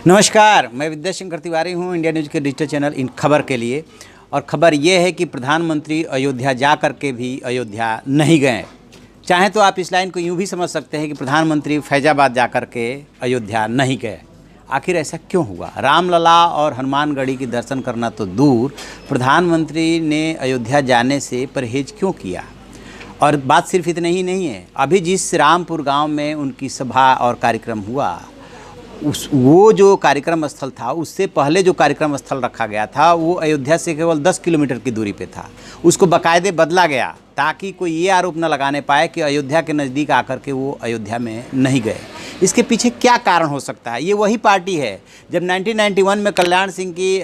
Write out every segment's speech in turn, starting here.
नमस्कार, मैं विद्याशंकर तिवारी हूँ इंडिया न्यूज़ के डिजिटल चैनल इन खबर के लिए। और ख़बर ये है कि प्रधानमंत्री अयोध्या जा कर के भी अयोध्या नहीं गए। चाहे तो आप इस लाइन को यूँ भी समझ सकते हैं कि प्रधानमंत्री फैज़ाबाद जा कर के अयोध्या नहीं गए। आखिर ऐसा क्यों हुआ? रामलला और हनुमानगढ़ी की दर्शन करना तो दूर, प्रधानमंत्री ने अयोध्या जाने से परहेज क्यों किया? और बात सिर्फ इतनी ही नहीं है, अभी जिस रामपुर गांव में उनकी सभा और कार्यक्रम हुआ, वो जो कार्यक्रम स्थल था, उससे पहले जो कार्यक्रम स्थल रखा गया था वो अयोध्या से केवल 10 किलोमीटर की दूरी पे था। उसको बाकायदे बदला गया ताकि कोई ये आरोप न लगाने पाए कि अयोध्या के नज़दीक आकर के वो अयोध्या में नहीं गए। इसके पीछे क्या कारण हो सकता है? ये वही पार्टी है जब 1991 में कल्याण सिंह की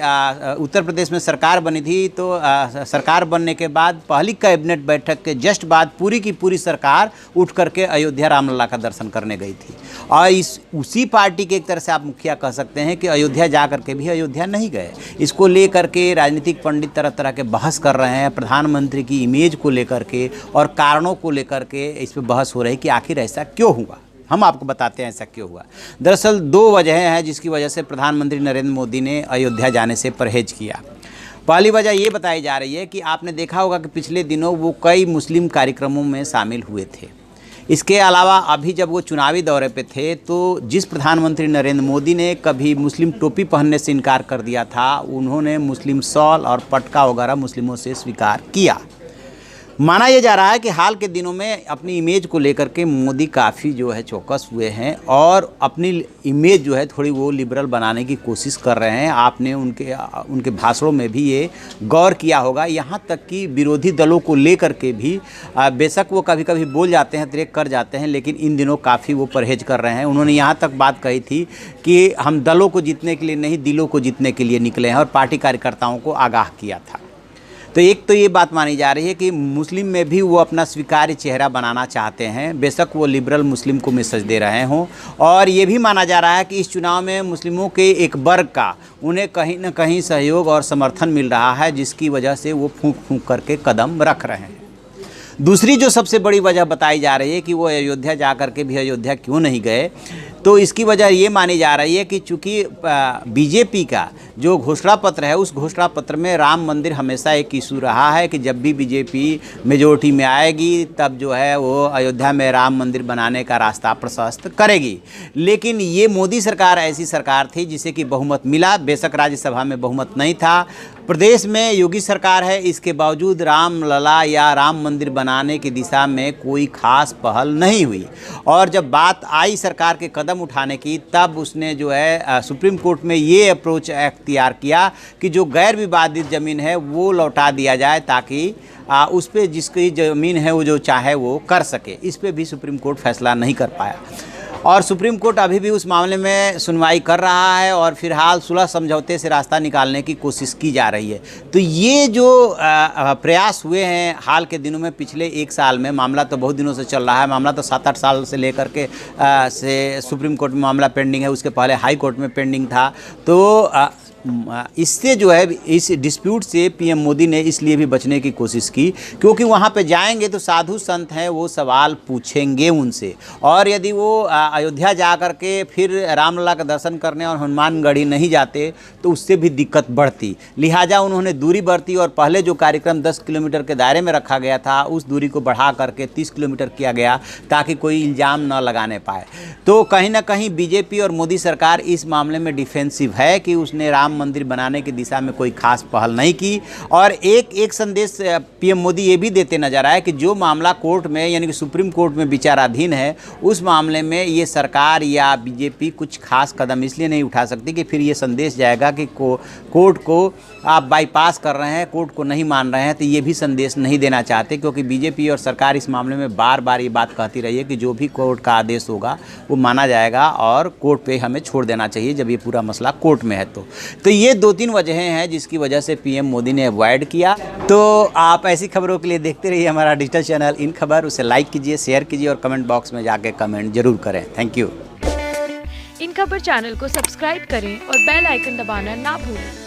उत्तर प्रदेश में सरकार बनी थी, तो सरकार बनने के बाद पहली कैबिनेट बैठक के जस्ट बाद पूरी की पूरी सरकार उठ करके अयोध्या रामलला का दर्शन करने गई थी। और उसी पार्टी के एक तरह से आप मुखिया कह सकते हैं कि अयोध्या जा करके भी अयोध्या नहीं गए। इसको लेकर के राजनीतिक पंडित तरह तरह के बहस कर रहे हैं, प्रधानमंत्री की इमेज को लेकर के और कारणों को लेकर के इस पर बहस हो रही है कि आखिर ऐसा क्यों हुआ। हम आपको बताते हैं ऐसा क्यों हुआ। दरअसल दो वजह हैं जिसकी वजह से प्रधानमंत्री नरेंद्र मोदी ने अयोध्या जाने से परहेज किया। पहली वजह ये बताई जा रही है कि आपने देखा होगा कि पिछले दिनों वो कई मुस्लिम कार्यक्रमों में शामिल हुए थे। इसके अलावा अभी जब वो चुनावी दौरे पे थे, तो जिस प्रधानमंत्री नरेंद्र मोदी ने कभी मुस्लिम टोपी पहनने से इनकार कर दिया था, उन्होंने मुस्लिम शॉल और पटका वगैरह मुस्लिमों से स्वीकार किया। माना यह जा रहा है कि हाल के दिनों में अपनी इमेज को लेकर के मोदी काफ़ी जो है चौकस हुए हैं और अपनी इमेज जो है थोड़ी वो लिबरल बनाने की कोशिश कर रहे हैं। आपने उनके भाषणों में भी ये गौर किया होगा। यहाँ तक कि विरोधी दलों को लेकर के भी बेशक वो कभी कभी बोल जाते हैं, त्रेक कर जाते हैं, लेकिन इन दिनों काफ़ी वो परहेज कर रहे हैं। उन्होंने यहाँ तक बात कही थी कि हम दलों को जीतने के लिए नहीं, दिलों को जीतने के लिए निकले हैं, और पार्टी कार्यकर्ताओं को आगाह किया था। तो एक तो ये बात मानी जा रही है कि मुस्लिम में भी वो अपना स्वीकार्य चेहरा बनाना चाहते हैं, बेशक वो लिबरल मुस्लिम को मैसेज दे रहे हों। और ये भी माना जा रहा है कि इस चुनाव में मुस्लिमों के एक वर्ग का उन्हें कहीं ना कहीं सहयोग और समर्थन मिल रहा है, जिसकी वजह से वो फूंक फूंक करके कदम रख रहे हैं। दूसरी जो सबसे बड़ी वजह बताई जा रही है कि वो अयोध्या जा कर के भी अयोध्या क्यों नहीं गए, तो इसकी वजह ये मानी जा रही है कि चूँकि बीजेपी का जो घोषणा पत्र है, उस घोषणा पत्र में राम मंदिर हमेशा एक इशू रहा है कि जब भी बीजेपी मेजोरिटी में आएगी तब जो है वो अयोध्या में राम मंदिर बनाने का रास्ता प्रशस्त करेगी। लेकिन ये मोदी सरकार ऐसी सरकार थी जिसे कि बहुमत मिला, बेशक राज्यसभा में बहुमत नहीं था। प्रदेश में योगी सरकार है, इसके बावजूद रामलला या राम मंदिर बनाने की दिशा में कोई खास पहल नहीं हुई। और जब बात आई सरकार के कदम उठाने की, तब उसने जो है सुप्रीम कोर्ट में ये अप्रोच तैयार किया कि जो गैर विवादित ज़मीन है वो लौटा दिया जाए, ताकि उस पर जिसकी ज़मीन है वो जो चाहे वो कर सके। इस पर भी सुप्रीम कोर्ट फैसला नहीं कर पाया और सुप्रीम कोर्ट अभी भी उस मामले में सुनवाई कर रहा है और फिलहाल सुलह समझौते से रास्ता निकालने की कोशिश की जा रही है। तो ये जो प्रयास हुए हैं हाल के दिनों में, पिछले एक साल में, मामला तो बहुत दिनों से चल रहा है, मामला तो 7-8 साल से लेकर के से सुप्रीम कोर्ट में मामला पेंडिंग है, उसके पहले हाई कोर्ट में पेंडिंग था। तो इससे जो है, इस डिस्प्यूट से पीएम मोदी ने इसलिए भी बचने की कोशिश की क्योंकि वहाँ पे जाएंगे तो साधु संत हैं, वो सवाल पूछेंगे उनसे, और यदि वो अयोध्या जा कर के फिर रामलला का दर्शन करने और हनुमानगढ़ी नहीं जाते तो उससे भी दिक्कत बढ़ती। लिहाजा उन्होंने दूरी बरती और पहले जो कार्यक्रम 10 किलोमीटर के दायरे में रखा गया था, उस दूरी को बढ़ा करके 30 किलोमीटर किया गया ताकि कोई इल्ज़ाम न लगाने पाए। तो कहीं ना कहीं बीजेपी और मोदी सरकार इस मामले में डिफेंसिव है कि उसने राम मंदिर बनाने की दिशा में कोई खास पहल नहीं की। और एक संदेश पीएम मोदी ये भी देते नजर आए कि जो मामला कोर्ट में यानी कि सुप्रीम कोर्ट में विचाराधीन है, उस मामले में ये सरकार या बीजेपी कुछ खास कदम इसलिए नहीं उठा सकती कि फिर ये संदेश जाएगा कि कोर्ट को आप बाईपास कर रहे हैं, कोर्ट को नहीं मान रहे हैं। तो ये भी संदेश नहीं देना चाहते, क्योंकि बीजेपी और सरकार इस मामले में बार बार ये बात कहती रही है कि जो भी कोर्ट का आदेश होगा वो माना जाएगा और कोर्ट पे हमें छोड़ देना चाहिए जब ये पूरा मसला कोर्ट में है। तो ये 2-3 वजहें हैं जिसकी वजह से पीएम मोदी ने अवॉइड किया। तो आप ऐसी खबरों के लिए देखते रहिए हमारा डिजिटल चैनल इन खबर। उसे लाइक कीजिए, शेयर कीजिए और कमेंट बॉक्स में जाके कमेंट जरूर करें। Thank you. इन खबर चैनल को सब्सक्राइब करें और बेल आइकन दबाना ना भूलें।